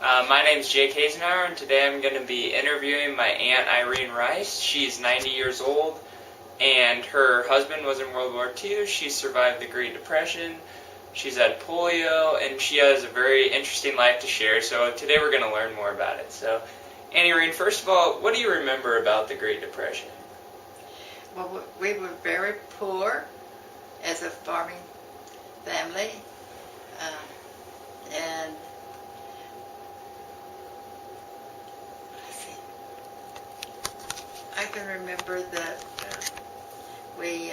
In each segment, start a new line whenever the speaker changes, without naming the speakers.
My name's Jake Hazenauer, and today I'm going to be interviewing my Aunt Irene Weiss. She's 90 years old, and her husband was in World War II. She survived the Great Depression. She's had polio, and she has a very interesting life to share, so today we're going to learn more about it. So, Aunt Irene, first of all, what do you remember about the Great Depression?
Well, we were very poor as a farming family, and I can remember that we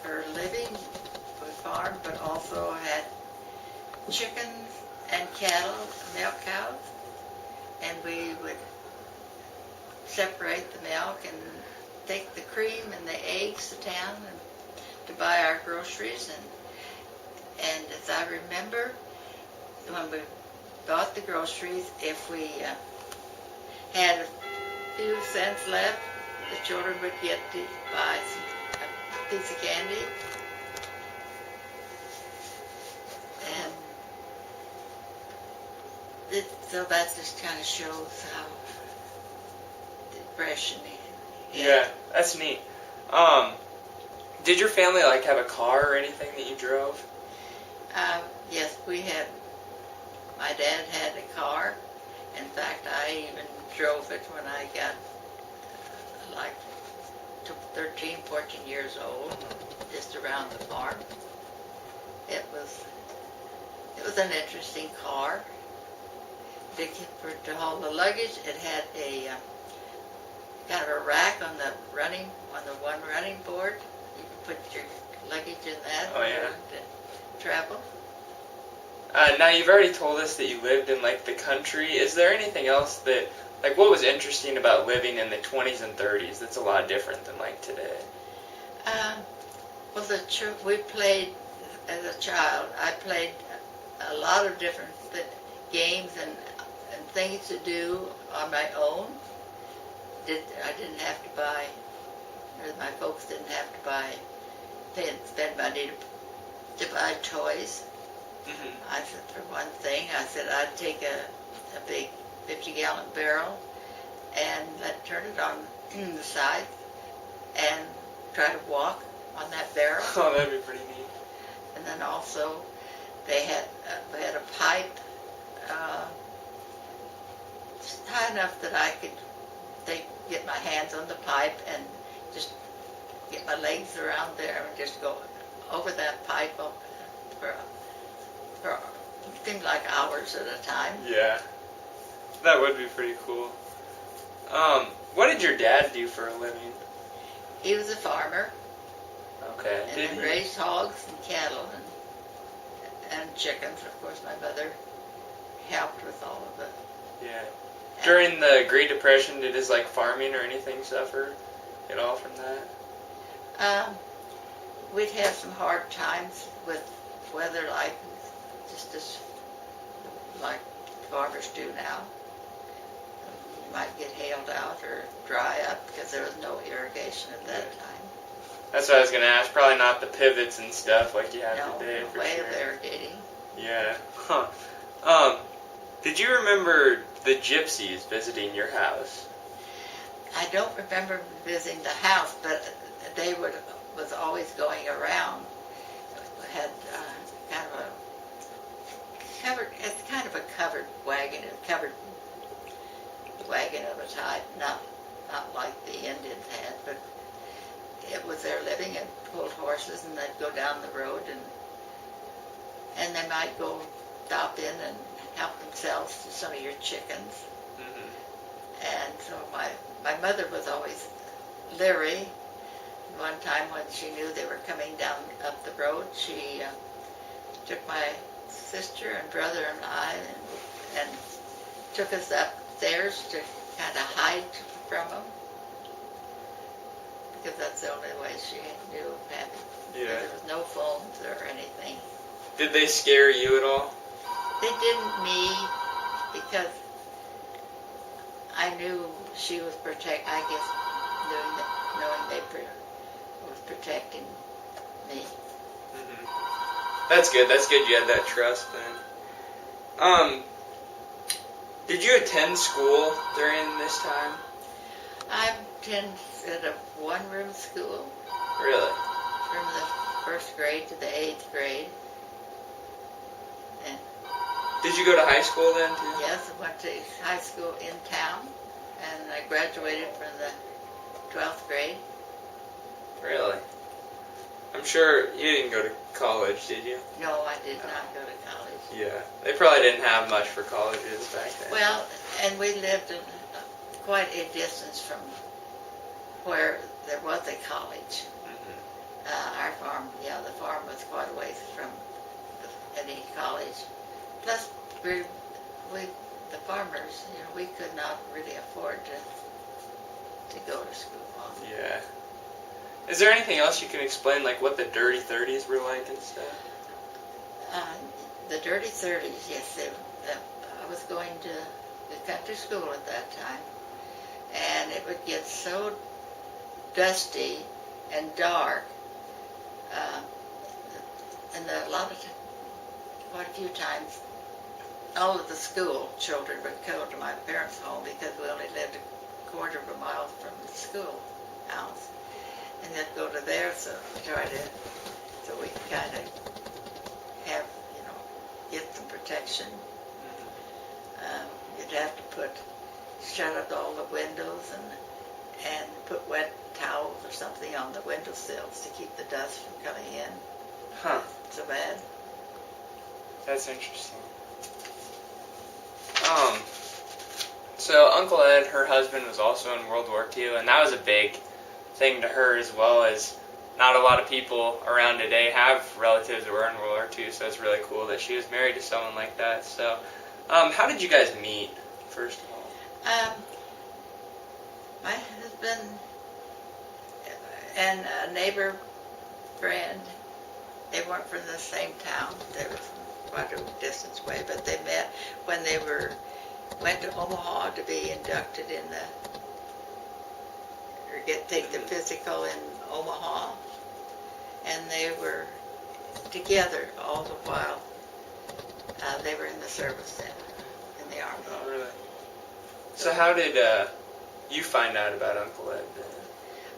were living, we farmed, but also had chickens and cattle, milk cows, and we would separate the milk and take the cream and the eggs to town and to buy our groceries. And as I remember, when we bought the groceries, if we had a few cents left, the children would get to buy a piece of candy. And so that just kind of shows how depression is.
Yeah, that's neat. Did your family have a car or anything that you drove?
Yes, we had. My dad had a car. In fact, I even drove it when I got 13, 14 years old, just around the farm. It was an interesting car. To haul the luggage, it had a kind of a rack on the one running board. You could put your luggage in that.
Oh, yeah.
To travel.
Now, you've already told us that you lived in, the country. Is there anything else that, what was interesting about living in the 20s and 30s that's a lot different than, today?
Well, we played, as a child, I played a lot of different games and things to do on my own. I didn't have to buy, or my folks didn't have to spend money to buy toys. Mm-hmm. I said, for one thing, I'd take a big 50-gallon barrel and turn it on the side and try to walk on that barrel.
Oh, that'd be pretty neat.
And then also, they had a pipe just high enough that I could get my hands on the pipe and just get my legs around there and just go over that pipe for seemed like hours at a time.
Yeah, that would be pretty cool. What did your dad do for a living?
He was a farmer.
Okay.
And raised hogs and cattle and chickens. Of course, my mother helped with all of it.
Yeah. During the Great Depression, did his farming or anything suffer at all from that?
We'd have some hard times with weather, just as like farmers do now. You might get hailed out or dry up because there was no irrigation at that time.
That's what I was going to ask. Probably not the pivots and stuff like you have today.
No way of irrigating.
Yeah. Huh. Did you remember the gypsies visiting your house?
I don't remember visiting the house, but they was always going around. Had it's kind of a covered wagon of a type, not like the Indians had, but it was their living and pulled horses, and they'd go down the road, and they might go stop in and help themselves to some of your chickens. Mm-hmm. And so my mother was always leery. One time when she knew they were coming down up the road, she took my sister and brother and I and took us upstairs to kind of hide from them, because that's the only way she knew of having.
Yeah.
There was no phones or anything.
Did they scare you at all?
They didn't me, because I knew she was I guess knowing they was protecting me.
Mm-hmm. That's good. That's good you had that trust then. Did you attend school during this time?
I attended a one-room school
Really?
from the first grade to the 8th grade. And
Did you go to high school then too?
yes, I went to high school in town, and I graduated from the 12th grade.
Really? I'm sure you didn't go to college, did you?
No, I did not go to college.
Yeah. They probably didn't have much for colleges back then.
Well, and we lived in quite a distance from where there was a college. Our farm, the farm was quite a ways from any college. Plus, we the farmers, we could not really afford to go to school.
Yeah. Is there anything else you can explain, like what the dirty 30s were like and stuff?
The dirty 30s, yes. I was going to the country school at that time, and it would get so dusty and dark, and quite a few times, all of the school children would go to my parents' home because we only lived a quarter of a mile from the school house, and they'd go to there so we could kind of have, get some protection. You'd have to shut up all the windows and put wet towels or something on the windowsills to keep the dust from coming in.
Huh.
So bad.
That's interesting. So Uncle Ed, her husband, was also in World War II, and that was a big thing to her as well, as not a lot of people around today have relatives that were in World War II, so it's really cool that she was married to someone like that. So, how did you guys meet, first of all?
My husband and a neighbor friend, they weren't from the same town. They were from quite a distance away, but they met when they went to Omaha to be inducted take the physical in Omaha, and they were together all the while. They were in the service then, in the Army.
Oh, really? So how did you find out about Uncle Ed then?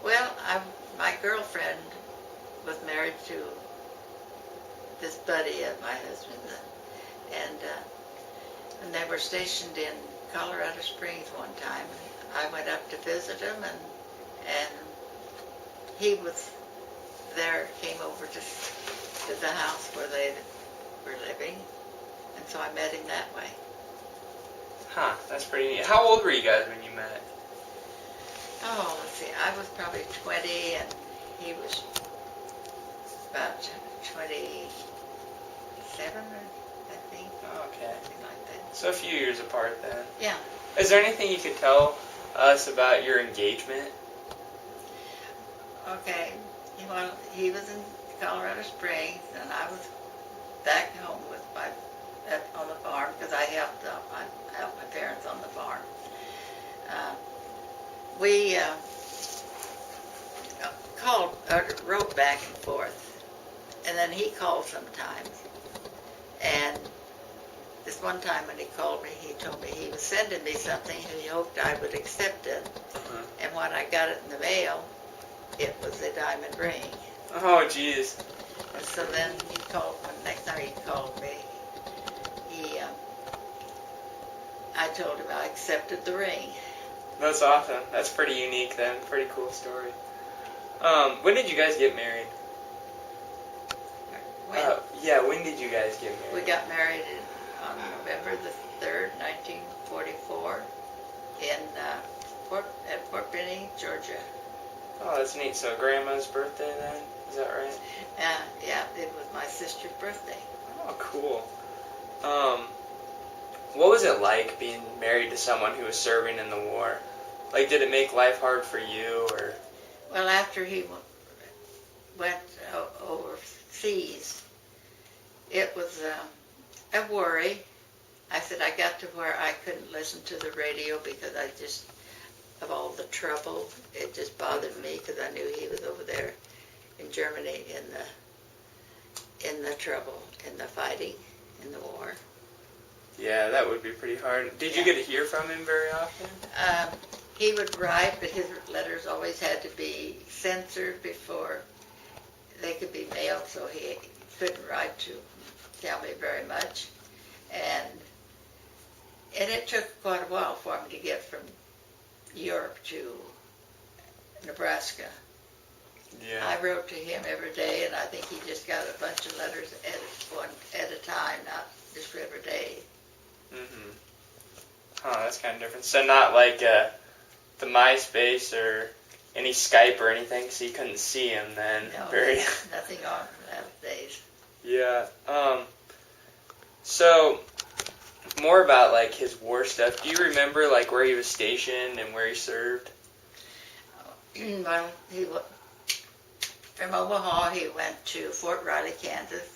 Well, my girlfriend was married to this buddy of my husband, and they were stationed in Colorado Springs one time. I went up to visit him, and he was there, came over to the house where they were living, and so I met him that way.
Huh, that's pretty neat. How old were you guys when you met?
Oh, let's see, I was probably 20, and he was about 27, I think.
Oh, okay.
Something like that.
So a few years apart then.
Yeah.
Is there anything you could tell us about your engagement?
Okay. Well, he was in Colorado Springs, and I was back home with on the farm because I helped my parents on the farm. We wrote back and forth, and then he called sometimes. And this one time when he called me, he told me he was sending me something and he hoped I would accept it. And when I got it in the mail, it was a diamond ring.
Oh, jeez.
And so then next time he called me, I told him I accepted the ring.
That's awesome. That's pretty unique then. Pretty cool story. When did you guys get married? When did you guys get married?
We got married on November the 3rd, 1944, at Fort Benning, Georgia.
Oh, that's neat. So Grandma's birthday then? Is that right?
Yeah, it was my sister's birthday.
Oh, cool. What was it like being married to someone who was serving in the war? Like, did it make life hard for you, or?
Well, after he went overseas, it was a worry. I said I got to where I couldn't listen to the radio because of all the trouble, it just bothered me because I knew he was over there in Germany in the trouble, in the fighting, in the war.
Yeah, Yeah, that would be pretty hard. Did you
Yeah.
get to hear from him very often?
He would write, but his letters always had to be censored before they could be mailed, so he couldn't write to tell me very much. And it took quite a while for him to get from Europe to Nebraska.
Yeah.
I wrote to him every day, and I think he just got a bunch of letters at a time, not just every day.
Mm-hmm. Huh, that's kind of different. So not like the MySpace or any Skype or anything, so you couldn't see him then.
No,
Very.
nothing on nowadays.
Yeah. So more about like his war stuff. Do you remember like where he was stationed and where he served?
Well, from Omaha, he went to Fort Riley, Kansas,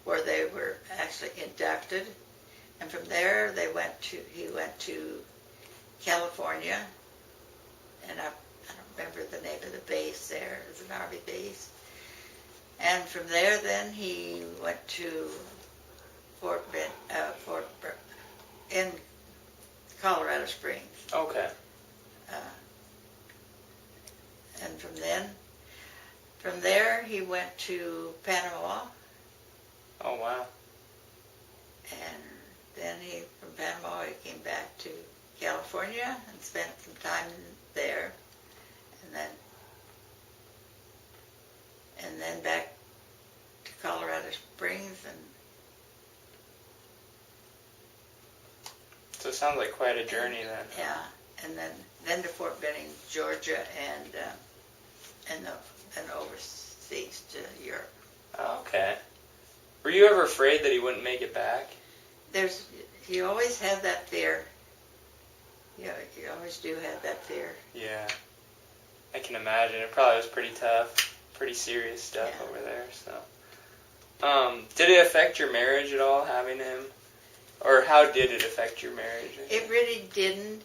where they were actually inducted. And from there, he went to California, and I don't remember the name of the base there. It was an Army base. And from there, then he went to in Colorado Springs.
Okay.
And from there, he went to Panama.
Oh wow.
And then from Panama, he came back to California and spent some time there, and then back to Colorado Springs, and
So it sounds like quite a journey then.
yeah, and then to Fort Benning, Georgia, and then overseas to Europe.
Oh, okay. Were you ever afraid that he wouldn't make it back?
You always have that fear. You always do have that fear.
Yeah. I can imagine. It probably was pretty tough, pretty serious stuff
Yeah.
over there. So, did it affect your marriage at all, having him? Or how did it affect your marriage?
It really didn't.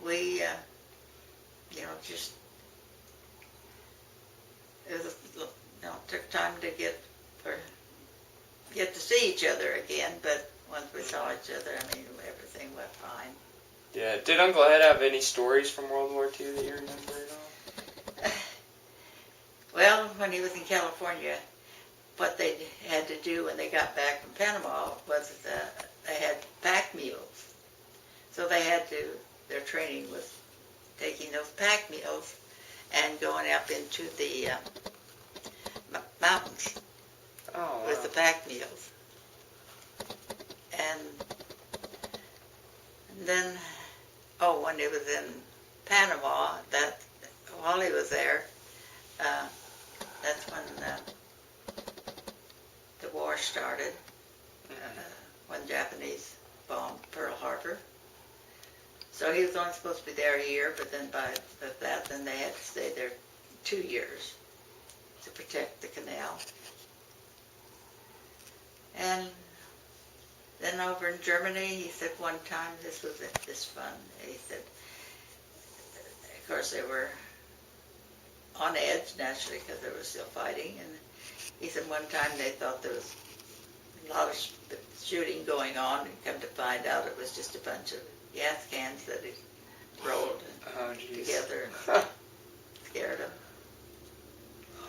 We, just took time to get to see each other again. But once we saw each other, everything went fine.
Yeah. Did Uncle Ed have any stories from World War II that you remember at all?
Well, when he was in California, what they had to do when they got back from Panama was they had pack mules. So their training was taking those pack mules and going up into the mountains with the pack mules. And then, when he was in Panama, while he was there, that's when the war started, when the Japanese bombed Pearl Harbor. So he was only supposed to be there a year, but then then they had to stay there 2 years to protect the canal. And then over in Germany, he said one time, this was this fun, he said, of course they were on edge naturally because they were still fighting, and he said one time they thought there was a lot of shooting going on, and come to find out it was just a bunch of gas cans that he rolled together and scared them.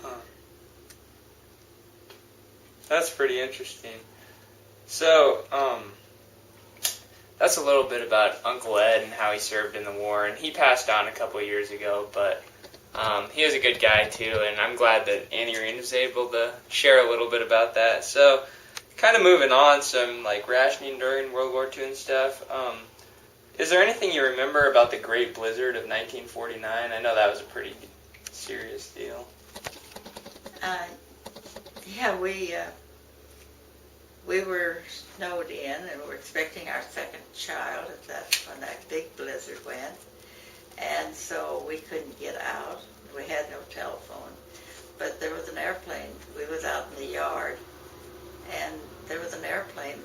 Huh. That's pretty interesting. So, that's a little bit about Uncle Ed and how he served in the war, and he passed on a couple of years ago, but he was a good guy too, and I'm glad that Aunt Irene was able to share a little bit about that. So, kind of moving on, some like rationing during World War II and stuff. Is there anything you remember about the Great Blizzard of 1949? I know that was a pretty serious deal.
Yeah, we were snowed in, and we were expecting our second child. That's when that big blizzard went. And so we couldn't get out. We had no telephone. But there was an airplane. We was out in the yard, and there was an airplane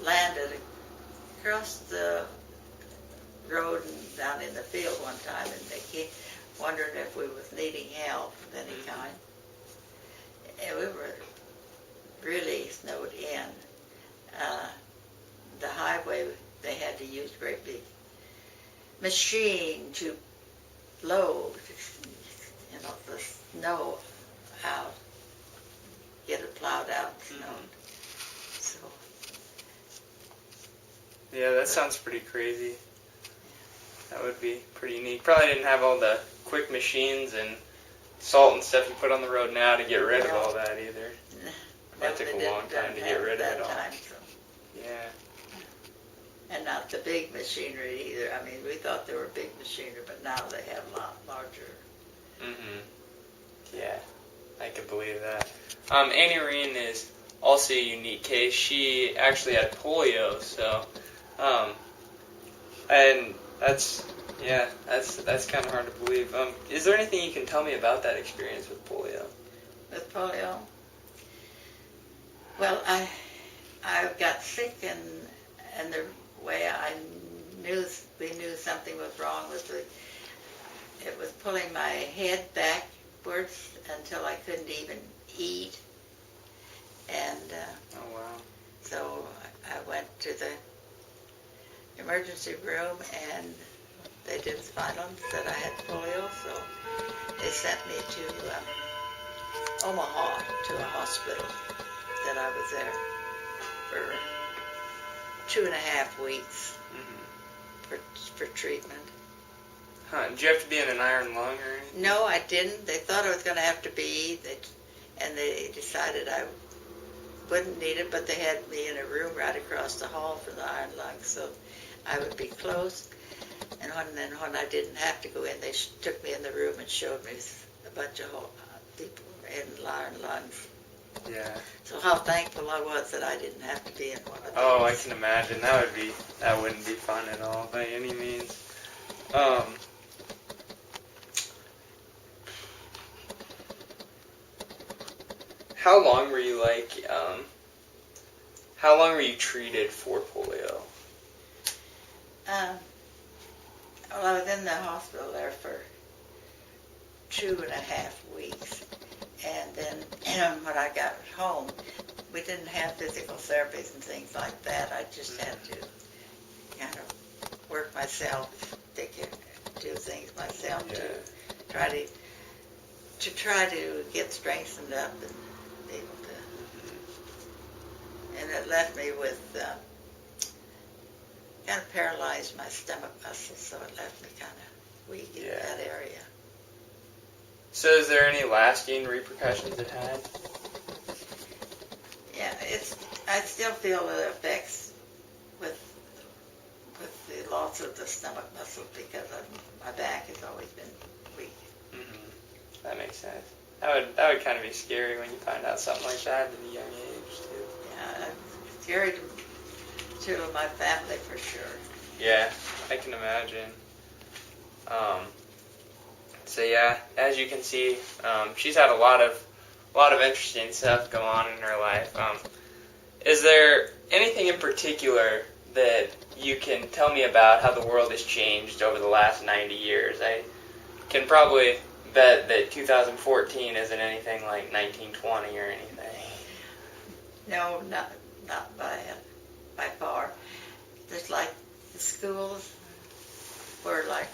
landed across the road and down in the field one time, and they wondered if we was needing help of any kind. And we were really snowed in. The high had to use a great big machine to load, the snow out, get it plowed out and snowed. So.
Yeah, that sounds pretty crazy. That would be pretty neat. Probably didn't have all the quick machines and salt and stuff you put on the road now to get rid of all that either. That took a long time to get rid of it all. Yeah.
And not the big machinery either. I mean, we thought they were big machinery, but now they have a lot larger.
Yeah, I could believe that. Aunt Irene is also a unique case. She actually had polio, so, and that's kind of hard to believe. Is there anything you can tell me about that experience with polio?
With polio? Well, I got sick, and the way we knew something was wrong was it was pulling my head backwards until I couldn't even eat. And
oh wow!
So I went to the emergency room, and they did final and said I had polio. So they sent me to Omaha to a hospital. That I was there for 2.5 weeks for treatment.
Huh? Did you have to be in an iron lung or anything?
No, I didn't. They thought I was going to have to be, and they decided I wouldn't need it, but they had me in a room right across the hall from the iron lung, so I would be close. And when I didn't have to go in, they took me in the room and showed me a bunch of people in iron lungs.
Yeah.
So how thankful I was that I didn't have to be in one of those.
Oh, I can imagine. That wouldn't be fun at all by any means. How long were you how long were you treated for polio?
Well, I was in the hospital there for 2.5 weeks. And then when I got home, we didn't have physical therapies and things like that. I just had to kind of work myself, do things myself to try to get strengthened up and be able to. And it left me with kind of paralyzed my stomach muscles, so it left me kind of weak in that area.
So is there any lasting repercussions it had?
Yeah, I still feel the effects with the loss of the stomach muscle because my back has always been weak.
That makes sense. That would kind of be scary when you find out something like that at a young age too.
Yeah, it's scary to my family for sure.
Yeah, I can imagine. So yeah, as you can see, she's had a lot of interesting stuff go on in her life. Is there anything in particular that you can tell me about how the world has changed over the last 90 years? I can probably bet that 2014 isn't anything like 1920 or anything.
No, not by far. Just like the schools were like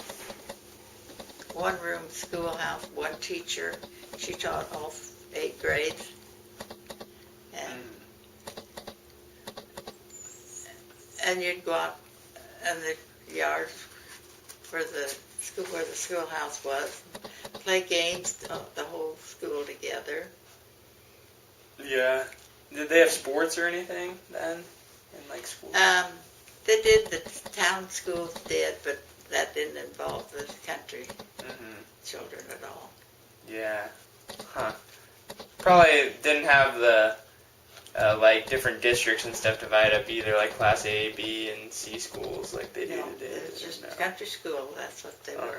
one-room schoolhouse, one teacher. She taught all 8 grades. And you'd go out in the yard where the schoolhouse was, play games, the whole school together.
Yeah. Did they have sports or anything then in school?
They did. The town schools did, but that didn't involve the country children at all.
Yeah. Huh. Probably didn't have the different districts and stuff divided up either, like Class A, B, and C schools like they do today.
It was just country school. That's what they were.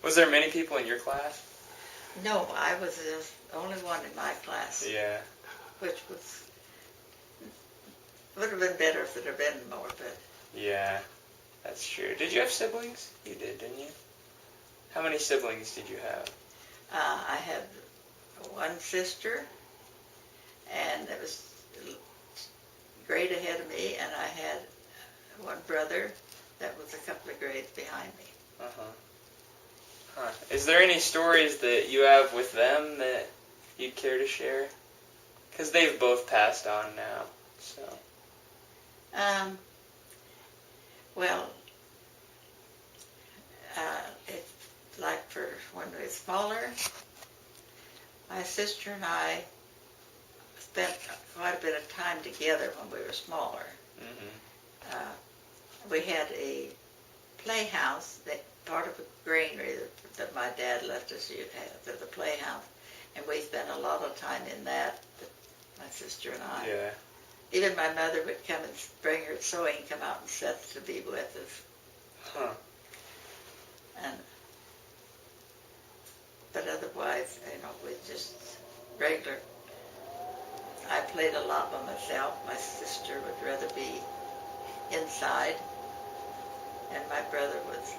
Was there many people in your class?
No, I was the only one in my class.
Yeah.
Which would have been better if there had been more, but.
Yeah, that's true. Did you have siblings? You did, didn't you? How many siblings did you have?
I had one sister, and it was a grade ahead of me, and I had one brother that was a couple of grades behind me.
Uh-huh. Huh. Is there any stories that you have with them that you'd care to share? Because they've both passed on now, so.
Well, it's like for when we were smaller, my sister and I spent quite a bit of time together when we were smaller.
Mm-hmm.
We had a playhouse, that part of a granary that my dad left us to have as a playhouse, and we spent a lot of time in that, my sister and I.
Yeah.
Even my mother would come and bring her sewing, come out and sit to be with us.
Huh.
But otherwise, we just regular. I played a lot by myself. My sister would rather be inside, and my brother was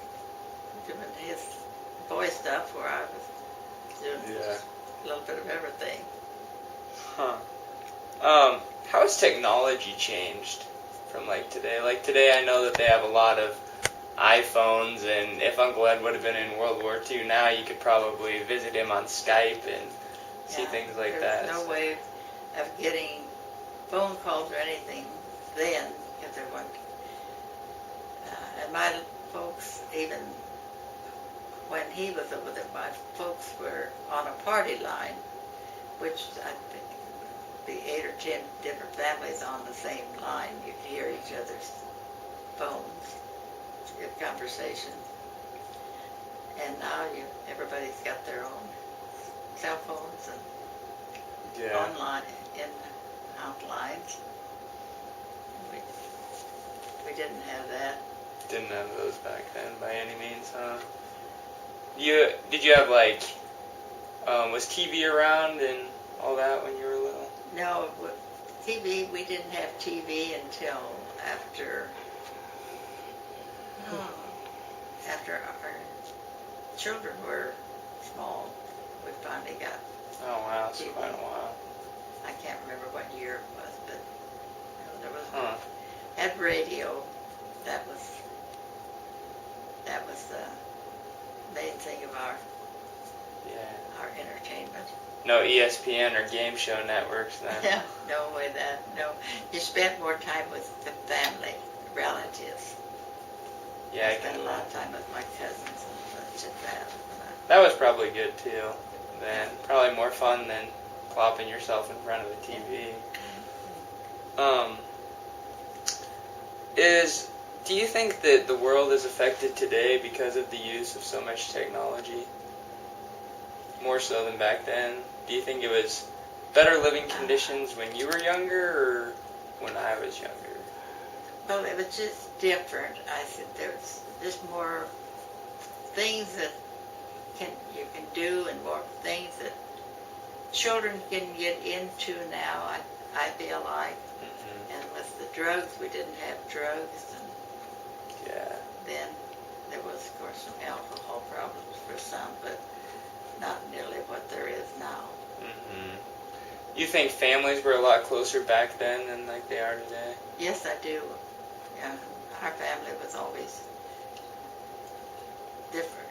doing his boy stuff where I was doing a little bit of everything.
Huh. How has technology changed from today? Like today, I know that they have a lot of iPhones, and if Uncle Ed would have been in World War II now, you could probably visit him on Skype and see things like that.
There's no way of getting phone calls or anything then, because there weren't. And my folks, even when he was over there, my folks were on a party line, which I think be 8 or 10 different families on the same line. You could hear each other's phones, good conversations. And now everybody's got their own cell phones and online out lines. We didn't have that.
Didn't have those back then by any means, huh? Did you have was TV around and all that when you were little?
No, TV, we didn't have TV until after our children were small. We finally got
Oh wow, it's
TV.
quite a while.
I can't remember what year it was, but there was had radio. That was the main thing of our entertainment.
No ESPN or game show networks then.
No way that. No, you spent more time with the family, relatives.
Yeah, I
spent
can
a lot of time with my cousins and such as that.
That was probably good too. Then probably more fun than plopping yourself in front of a TV. Do you think that the world is affected today because of the use of so much technology? More so than back then? Do you think it was better living conditions when you were younger or when I was younger?
Well, it was just different. I said there's just more things that you can do and more things that children can get into now, I feel like.
Mm-hmm.
And with the drugs, we didn't have drugs. And then there was, of course, some alcohol problems for some, but not nearly what there is now.
Mm-hmm. You think families were a lot closer back then than like they are today?
Yes, I do. Yeah, our family was always different,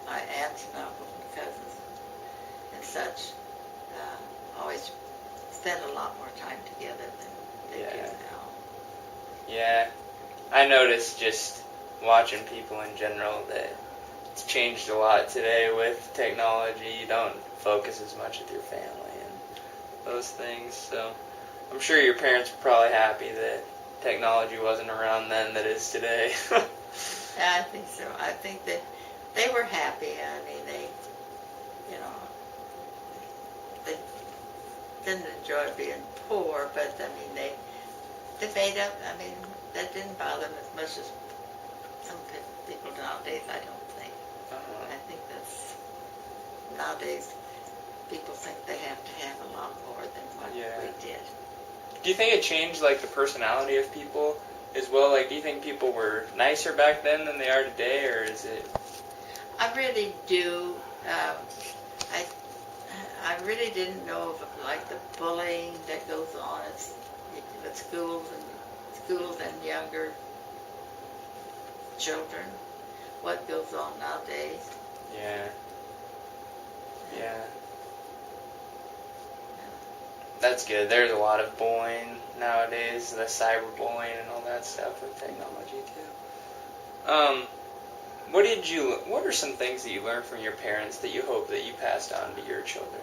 My aunts and uncles and cousins and such always spent a lot more time together than they do now.
Yeah, I noticed just watching people in general that it's changed a lot today with technology. You don't focus as much with your family and those things. So I'm sure your parents were probably happy that technology wasn't around then that is today.
Yeah, I think so. I think that they were happy. I mean, they didn't enjoy being poor, but I mean, they made up. I mean, that didn't bother them as much as some people nowadays, I don't think. I think that's, nowadays, people think they have to have a lot more than what we did.
Do you think it changed, the personality of people as well? Do you think people were nicer back then than they are today, or is it?
I really do. I really didn't know of, the bullying that goes on at schools and younger children, what goes on nowadays.
Yeah. Yeah. That's good. There's a lot of bullying nowadays, the cyberbullying and all that stuff with technology too. What are some things that you learned from your parents that you hope that you passed on to your children?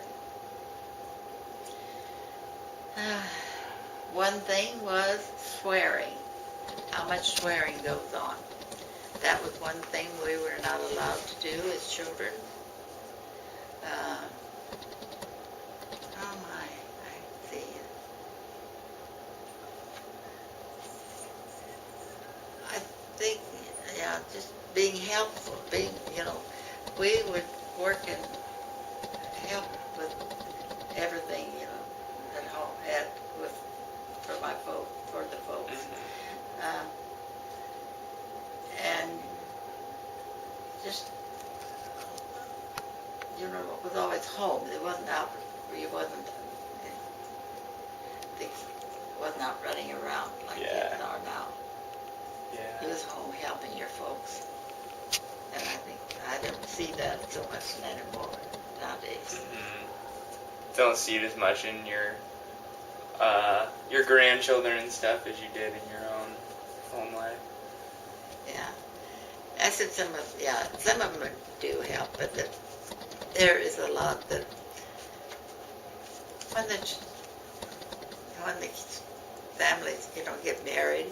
One thing was swearing, how much swearing goes on. That was one thing we were not allowed to do as children. Oh my, I see. I think, yeah, just being helpful, we would work and help with everything, at home, for the folks. And just, it was always home. It wasn't out, wasn't out running around like kids are now.
Yeah.
He was home helping your folks. And I think I don't see that so much anymore nowadays.
Don't see it as much in your grandchildren and stuff as you did in your own home life.
Yeah. I said some of them do help, but there is a lot that when the families, get married,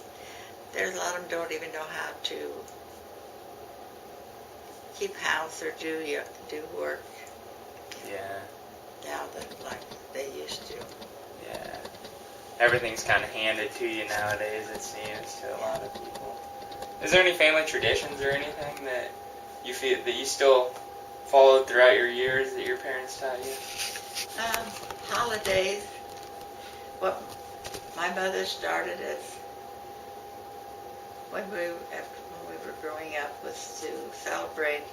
there's a lot of them don't even know how to keep house or do work.
Yeah.
Now like they used to.
Yeah. Everything's kind of handed to you nowadays, it seems, to a lot of people. Is there any family traditions or anything that you feel that you still followed throughout your years that your parents taught you?
Holidays. What my mother started as when we were growing up was to celebrate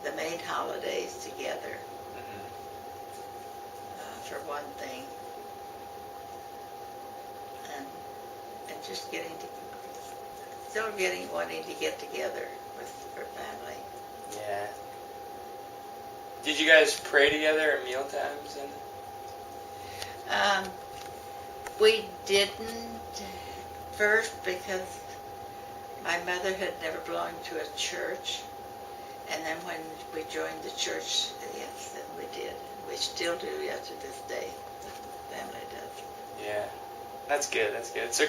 the main holidays together. For one thing, and just wanting to get together with her family.
Yeah. Did you guys pray together at meal times?
We didn't first because my mother had never belonged to a church, and then when we joined the church, yes, then we did. We still do, yes, to this day. The family does.
Yeah, that's good. That's good. So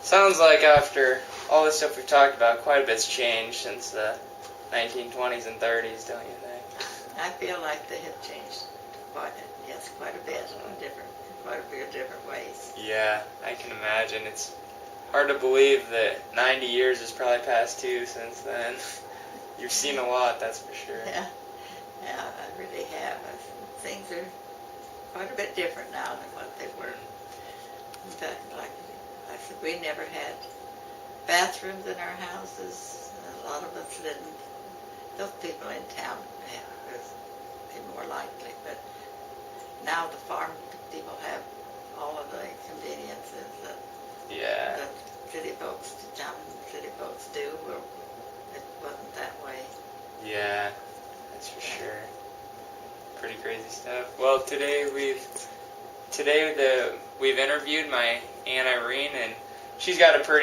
sounds like after all this stuff we've talked about, quite a bit's changed since the 1920s and 30s, don't you think?
I feel like they have changed quite a bit in quite a few different ways.
Yeah, I can imagine. It's hard to believe that 90 years has probably passed too since then. You've seen a lot, that's for sure.
Yeah, I really have. Things are quite a bit different now than what they were. In fact, like I said, we never had bathrooms in our houses. A lot of us didn't. Those people in town would be more likely, but now the farm people have all of the conveniences that the city folks do. Well, it wasn't that way.
Yeah, that's for sure. Pretty crazy stuff. Well, today we've interviewed my Aunt Irene, and she's got a pretty